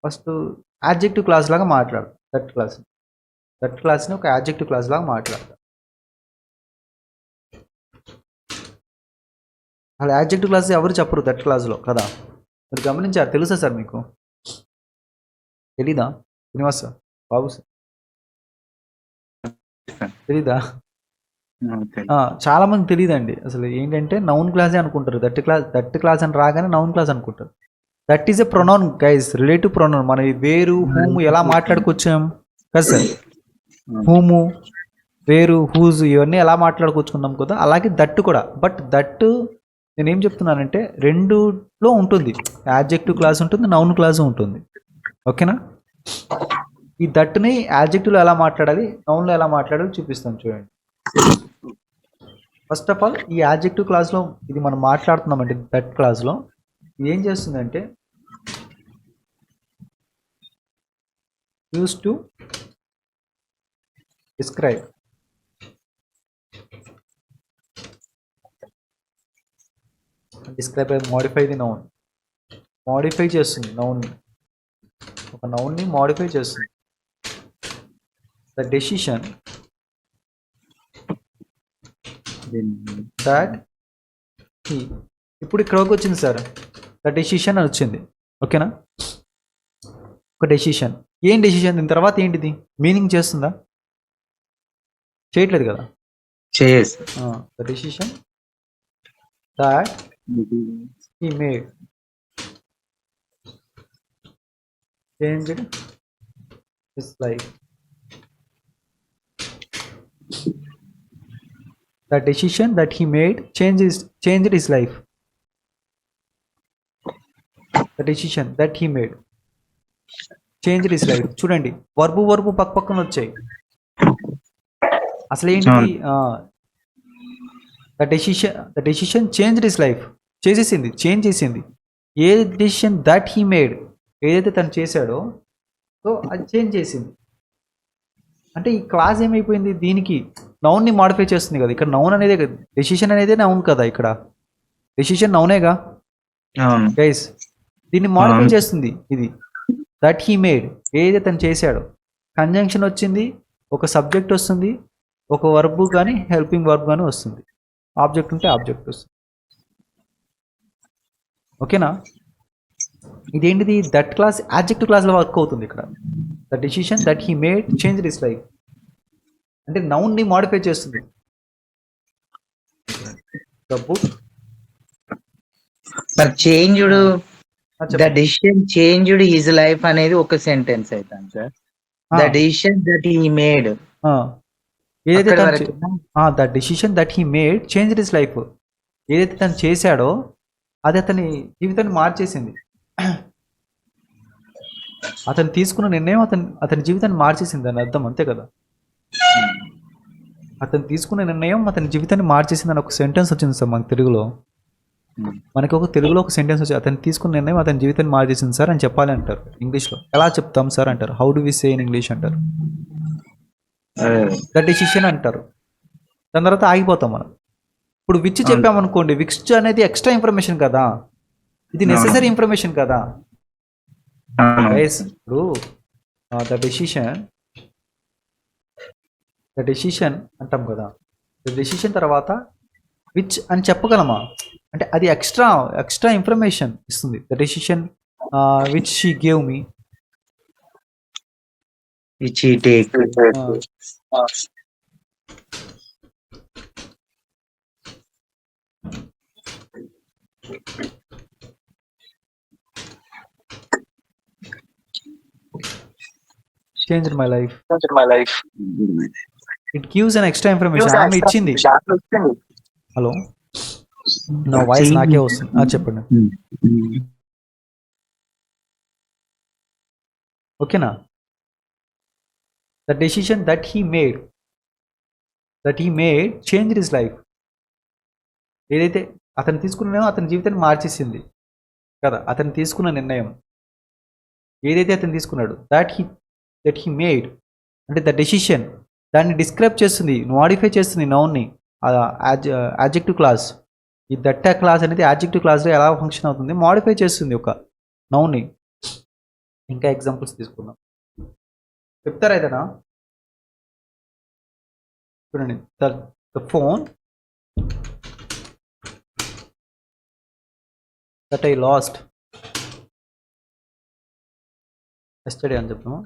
First adjective class లాగా మాట్లాడు. That క్లాస్ని ఒక యాడ్జెక్టివ్ క్లాస్ లాగా మాట్లాడతారు. అలా యాడ్జెక్టివ్ క్లాస్ ఎవరు చెప్పరు దట్ క్లాస్లో కదా. మీరు గమనించారు, తెలుసా సార్ మీకు? తెలీదా శ్రీనివాస్ సార్, బాబు సార్, తెలీదా? చాలా మంది తెలియదండి అసలు. ఏంటంటే నౌన్ క్లాసే అనుకుంటారు. దట్ క్లాస్ అని రాగానే నౌన్ క్లాస్ అనుకుంటారు. That is a pronoun guys, relative pronoun. మనం వేరు హూము ఎలా మాట్లాడుకొచ్చాం కదా సార్. హూము, వేరు, హూజు ఇవన్నీ ఎలా మాట్లాడుకొచ్చుకున్నాం కదా, అలాగే దట్టు కూడా. బట్ దట్టు నేనేం చెప్తున్నానంటే రెండులో ఉంటుంది. యాడ్జెక్టివ్ క్లాస్ ఉంటుంది, నౌన్ క్లాసు ఉంటుంది. ఓకేనా? ఈ దట్టుని యాడ్జెక్టివ్లో ఎలా మాట్లాడాలి, నౌన్లో ఎలా మాట్లాడాలి చూపిస్తాను చూడండి. ఫస్ట్ ఆఫ్ ఆల్ ఈ యాడ్జెక్టివ్ క్లాస్లో ఇది మనం మాట్లాడుతున్నామంటే దట్ క్లాస్లో ఏం చేస్తుందంటే use to describe by modify the noun. Modify చేస్తుంది నౌన్ని, ఒక నౌన్ని మోడిఫై చేస్తుంది. ద డెసిషన్ దట్ హీ, ఇప్పుడు ఇక్కడికి వచ్చింది సార్, ద డెసిషన్ అని వచ్చింది. ఓకేనా? ఒక డెసిషన్. ఏం డెసిషన్? దీని తర్వాత ఏంటిది? మీనింగ్ చేస్తుందా? చేయట్లేదు కదా. The decision that he made changed his life. The decision that he made changed his life. The decision that he made changed his life. చూడండి, వర్బు పక్కన వచ్చాయి. అసలు ఏంటి? The decision changed his life. Change చేసింది. ఏ decision that he made, ఏదైతే తను చేశాడో so అది చేంజ్ చేసింది. అంటే ఈ క్లాస్ ఏమైపోయింది, దీనికి నౌన్ని మాడిఫై చేస్తుంది కదా. ఇక్కడ నౌన్ అనేదే, డెసిషన్ అనేదే నౌన్ కదా. ఇక్కడ డెసిషన్ నౌనేగా గైస్. దీన్ని మాడిఫై చేస్తుంది ఇది. దట్ హీ మేడ్, ఏదైతే తను చేశాడో. కంజంక్షన్ వచ్చింది, ఒక సబ్జెక్ట్ వస్తుంది, ఒక వర్బ్ కానీ హెల్పింగ్ వర్బ్ కానీ వస్తుంది. ఆబ్జెక్ట్ ఉంటే ఆబ్జెక్ట్ వస్తుంది. ఓకేనా? ఇదేంటిది? దట్ క్లాస్ యాడ్జెక్టివ్ క్లాస్లో వర్క్ అవుతుంది ఇక్కడ. The decision that he made changed his life అంటే నౌన్ని మాడిఫై చేస్తుంది. The decision changed his life అనేది ఒక సెంటెన్స్ అవుతాను sir. The decision that he made, ఏదైతే the decision that he made changed his life, ఏదైతే తను చేశాడో అది అతని జీవితాన్ని మార్చేసింది. అతను తీసుకున్న నిర్ణయం అతని జీవితాన్ని మార్చేసింది అని అర్థం, అంతే కదా. అతను తీసుకున్న నిర్ణయం అతని జీవితాన్ని మార్చేసింది అని ఒక సెంటెన్స్ వచ్చింది సార్ మనకు తెలుగులో. మనకి తెలుగులో ఒక సెంటెన్స్ వచ్చి అతను తీసుకున్న నిర్ణయం అతని జీవితాన్ని మార్చేసింది సార్ అని చెప్పాలి అంటారు. ఇంగ్లీష్లో ఎలా చెప్తాం సార్ అంటారు. How do we say in English అంటారు. ద డెసిషన్ అంటారు. దాని తర్వాత ఆగిపోతాం మనం. ఇప్పుడు విచ్ చెప్పామనుకోండి, విచ్ అనేది ఎక్స్ట్రా ఇన్ఫర్మేషన్ కదా, ఇది నెసెసరీ ఇన్ఫర్మేషన్ కదా. ఇప్పుడు ద డెసిషన్ అంటాం కదా. ద డెసిషన్ తర్వాత విచ్ అని చెప్పగలమా అంటే అది ఎక్స్ట్రా ఇన్ఫర్మేషన్ ఇస్తుంది. The decision which she gave me, which he take. changed my life. It gives an extra information. ఆమె ఇచ్చింది. హలో, నా వాయిస్ నాకే వస్తుంది. చెప్పండి. ఓకేనా? The decision that he made changed his life. ఏదైతే అతను తీసుకున్న నిర్ణయం అతని జీవితాన్ని మార్చేసింది కదా. అతను తీసుకున్న నిర్ణయం ఏదైతే అతను తీసుకున్నాడు, దట్ హీ మేడ్ అంటే ద డెసిషన్ దాన్ని డిస్క్రైబ్ చేస్తుంది, మోడిఫై చేస్తుంది నౌన్ని. Adjective class. ఈ దట్ క్లాస్ అనేది యాడ్జెక్టివ్ క్లాస్లో ఎలా ఫంక్షన్ అవుతుంది, మోడిఫై చేస్తుంది ఒక నౌన్ని. ఇంకా ఎగ్జాంపుల్స్ తీసుకుందాం. చెప్తారా ఏదైనా? చూడండి, the phone that I last yesterday అని చెప్తాము.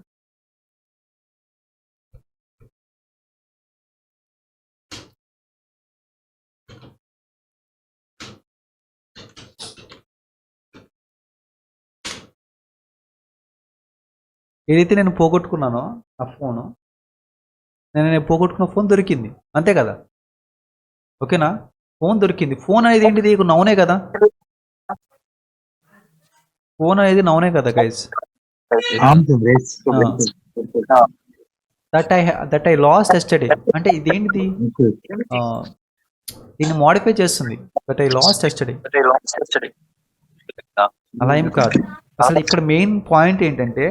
ఏదైతే నేను పోగొట్టుకున్నానో ఆ ఫోను, నేను పోగొట్టుకున్న ఫోన్ దొరికింది, అంతే కదా? ఓకేనా? ఫోన్ దొరికింది. ఫోన్ అనేది ఏంటిది? నౌనే కదా? ఫోన్ అనేది నౌనే కదా guys? That I last yesterday అంటే ఇదేంటిది? దీన్ని మోడిఫై చేస్తుంది. దట్ ఐ లాస్ట్ ఎస్టర్డే అలా ఏం కాదు. అసలు ఇక్కడ మెయిన్ పాయింట్ ఏంటంటే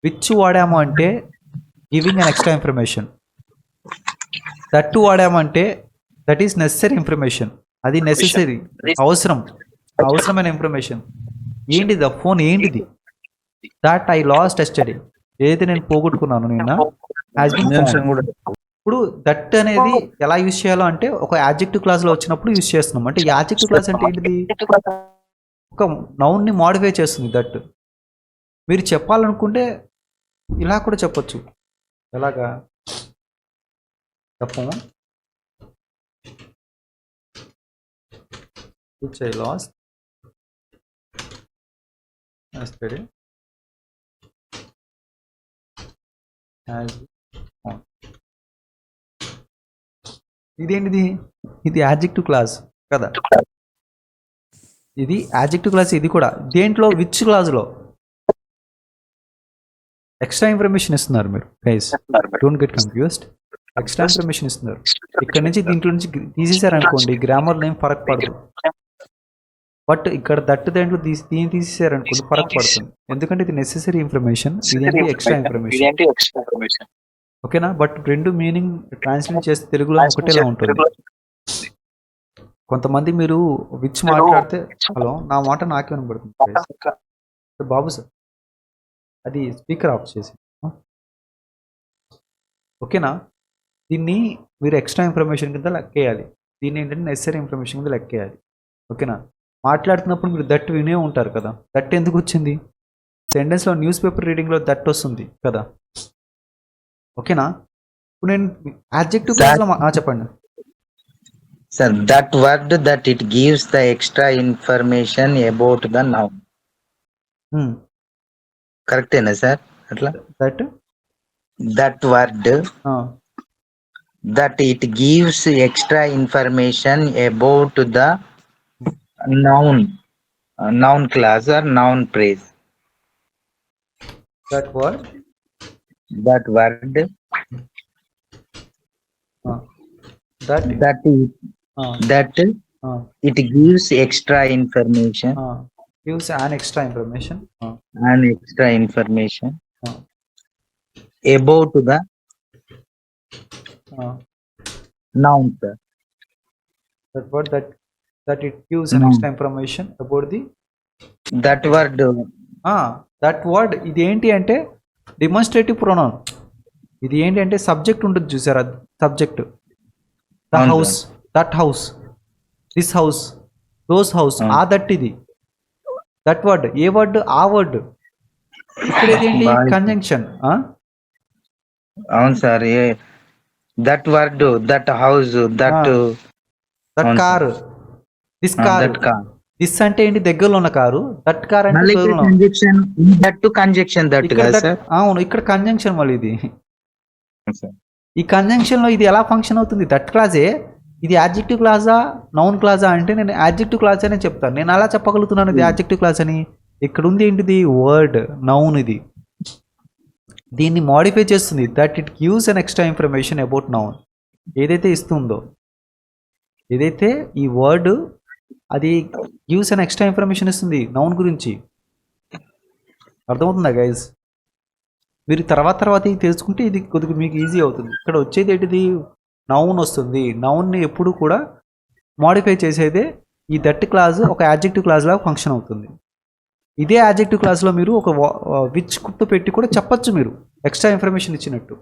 విచ్ వాడాము అంటే giving an extra information. That వాడామంటే దట్ ఈస్ నెసరీ ఇన్ఫర్మేషన్. అది నెసరీ, అవసరమైన ఇన్ఫర్మేషన్. ఏంటిది ఆ ఫోన్? ఏంటిది? దట్ ఐ లాస్ట్ ఎస్టర్డే, ఏదైతే నేను పోగొట్టుకున్నాను నిన్న. ఇప్పుడు దట్ అనేది ఎలా యూజ్ చేయాలో అంటే ఒక యాడ్జెక్టివ్ క్లాస్ లో వచ్చినప్పుడు యూజ్ చేస్తున్నాం. అంటే ఈ యాడ్జెక్టివ్ క్లాస్ అంటే ఏంటిది? ఒక నౌన్ ని మోడిఫై చేస్తుంది దట్. మీరు చెప్పాలనుకుంటే ఇలా కూడా చెప్పొచ్చు. ఎలాగా? The phone which I lost yesterday has on. ఇదేంటిది? ఇది యాడ్జెక్టివ్ క్లాస్ కదా? ఇది యాడ్జెక్టివ్ క్లాస్. ఇది కూడా దేంట్లో? విచ్ క్లాస్లో? ఎక్స్ట్రా ఇన్ఫర్మేషన్ ఇస్తున్నారు మీరు guys, don't get confused. Extra information ఇస్తున్నారు. ఇక్కడ నుంచి దీంట్లో నుంచి తీసేసారనుకోండి, గ్రామర్ నేమ్ ఫరక్ పడదు. బట్ ఇక్కడ దట్టు దాంట్లో దీన్ని తీసేసారనుకోండి ఫరక్ పడుతుంది. ఎందుకంటే ఇది నెసెసరీ ఇన్ఫర్మేషన్, ఇదేంటి ఎక్స్ట్రా ఇన్ఫర్మేషన్. ఓకేనా? బట్ రెండు మీనింగ్ ట్రాన్స్లేట్ చేస్తే తెలుగులో ఒకటేలా ఉంటుంది. కొంతమంది మీరు విచ్ మాట్లాడితే, హలో నా మాట నాకే వినబడుతుంది బాబు సార్, అది స్పీకర్ ఆఫ్ చేసి. ఓకేనా? దీన్ని మీరు ఎక్స్ట్రా ఇన్ఫర్మేషన్ కింద లెక్కేయాలి. దీన్ని ఏంటంటే నెసరీ ఇన్ఫర్మేషన్ కింద లెక్కేయాలి. ఓకేనా? మాట్లాడుతున్నప్పుడు మీరు దట్ వినే ఉంటారు కదా. దట్ ఎందుకు వచ్చింది? సెంటెన్స్లో న్యూస్ పేపర్ రీడింగ్లో దట్ వస్తుంది కదా. ఓకేనా? ఇప్పుడు నేను యాడ్జెక్టివ్ క్లాస్లో చెప్పండి sir. That word that it gives the extra information about the noun. కరెక్టేనా సార్? అట్లా that word that it gives extra information about the noun class or noun phrase. that word that it gives extra information, gives an extra information about the noun, sir. that word that it gives an extra information about the that word. That word ఇది ఏంటి అంటే demonstrative pronoun. ఇది ఏంటి అంటే subject ఉంటుంది చూసారా? Subject. The house, that house, this house, those house, ఆ that. ఇది దట్ వర్డ్. A word? ఆ వర్డ్. ఇక్కడ ఏంటి? కంజంక్షన్. అవును sir. That word, that house, that car, this car. This అంటే ఏంటి? దగ్గరలో ఉన్న కారు. దట్ కార్ అంటే అవును, ఇక్కడ కంజంక్షన్. మళ్ళీ ఇది ఈ కంజంక్షన్ లో ఇది ఎలా ఫంక్షన్ అవుతుంది? దట్ క్లాసే. ఇది యాడ్జెక్టివ్ క్లాసా నౌన్ క్లాసా అంటే నేను యాడ్జెక్టివ్ క్లాస్ అనే చెప్తాను. నేను అలా చెప్పగలుగుతున్నాను ఇది యాడ్జెక్టివ్ క్లాస్ అని. ఇక్కడ ఉంది ఏంటిది? Word, noun. ఇది దీన్ని మోడిఫై చేస్తుంది. That it gives an extra information about noun. ఏదైతే ఇస్తుందో, ఏదైతే ఈ వర్డ్ అది గివ్స్ అన్ ఎక్స్ట్రా ఇన్ఫర్మేషన్ ఇస్తుంది నౌన్ గురించి. అర్థమవుతుందా గైజ్? మీరు తర్వాత ఇది తెలుసుకుంటే ఇది కొద్దిగా మీకు ఈజీ అవుతుంది. ఇక్కడ వచ్చేది ఏంటిది? నౌన్ వస్తుంది. నౌన్ని ఎప్పుడు కూడా మోడిఫై చేసేదే ఈ దట్ క్లాస్ ఒక యాడ్జెక్టివ్ క్లాస్ లాగా ఫంక్షన్ అవుతుంది. ఇదే యాడ్జెక్టివ్ క్లాస్లో మీరు ఒక విచ్ గుర్తు పెట్టి కూడా చెప్పచ్చు మీరు ఎక్స్ట్రా ఇన్ఫర్మేషన్ ఇచ్చినట్టు.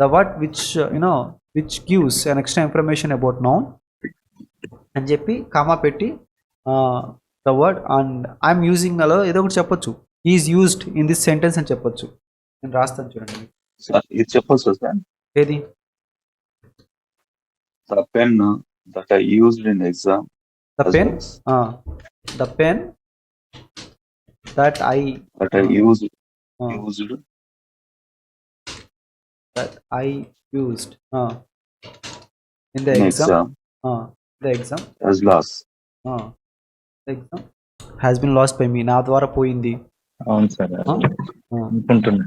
The word which you know which gives an extra information about noun అని చెప్పి కామా పెట్టి the word and I'm using అలా ఏదో ఒకటి చెప్పొచ్చు. Is used in this sentence అని చెప్పొచ్చు. నేను రాస్తాను చూడండి. సార్ ఇది చెప్పొచ్చు సార్. ఏది? The pen that I used in exam. The pen the pen that I used that I used in the exam. The exam has lost. The exam has been lost by me. నా ద్వారా పోయింది. అవును sir అనుకుంటున్నా.